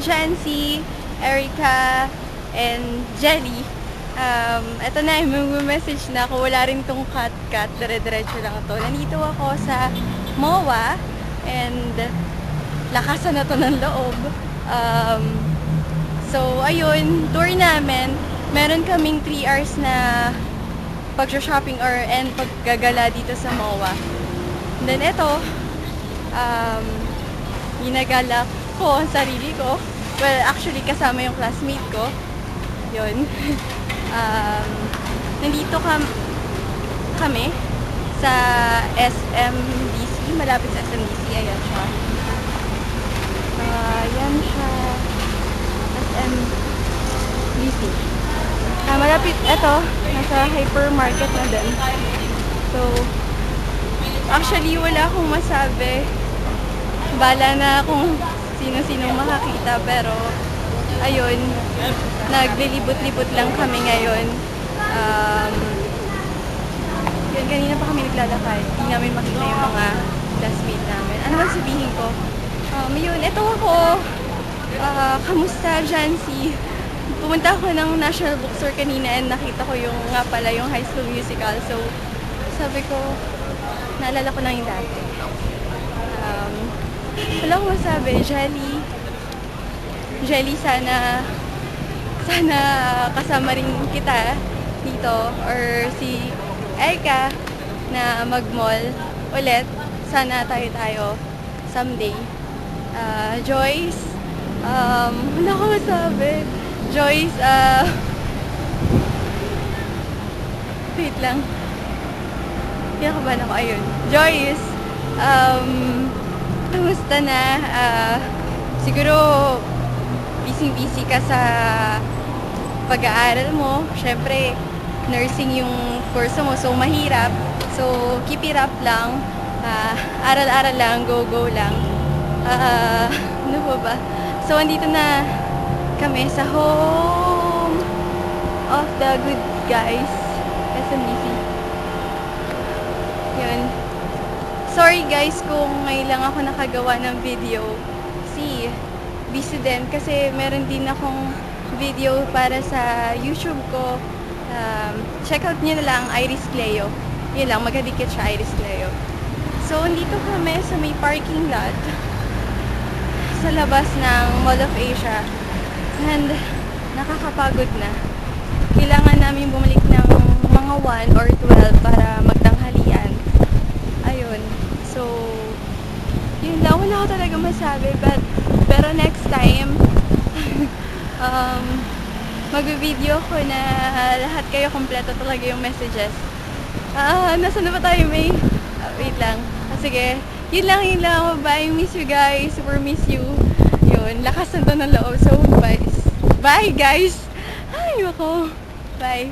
Jancy, Erica, and Jelly. Eto na, may message na ako. Wala rin tong cut-cut. Dire-diretso lang to. Nandito ako sa MOA and lakasan na to ng loob. So, ayun, tour namin. Meron kaming 3 hours na pag-shopping and paggagala dito sa MOA. And then, eto, ginagala ko ang sarili ko. Well, actually, kasama yung classmate ko. Yun. Nandito kami sa SMDC. Malapit sa SMDC. Ayan siya. Ayan siya. SMDC. Malapit, eto, nasa hypermarket na din. So, actually, wala akong masabi. Bala na kung sino-sino makakita, pero ayun, naglilibot-libot lang kami ngayon. Yun, kanina pa kami naglalakad. Hindi namin makita yung mga classmate namin. Ano bang sabihin ko? Yun, eto ako. Kamusta, Jancy? Pumunta ako ng National Bookstore kanina and nakita ko yung nga pala yung High School Musical. So, sabi ko, naalala ko na yung dati. Wala akong masabi, Jelly, sana kasama rin kita dito, or si Erica na mag-mall ulit. Sana tayo someday. Joyce, wala akong masabi. Joyce, wait lang. Pinakabahan ako, ayun. Joyce, kamusta na? Siguro, busy ka sa pag-aaral mo. Syempre, nursing yung kurso mo, so mahirap. So, keep it up lang. Aral-aral lang, go lang. Ano ba? So, andito na kami sa home of the good guys, SMDC. Yun. Sorry guys kung ngayon lang ako nakagawa ng video. Busy din kasi meron din akong video para sa YouTube ko. Check out nyo na lang, Iris Cleo. Yun lang, magkadikit siya, Iris Cleo. So, dito kami sa may parking lot sa labas ng Mall of Asia. And nakakapagod na. Kailangan namin bumalik ng mga 1 or 12 para magtanghalian. Ayun. So, yun lang. Wala ko talaga masabi. Pero next time, mag-video ko na lahat kayo kompleto talaga yung messages. Nasaan na ba tayo, May? Wait lang. Sige. Yun lang. Bye. Miss you guys. Super miss you. Yun. Lakas na to ng loob. So, bye. Bye, guys! Ay, ako. Bye.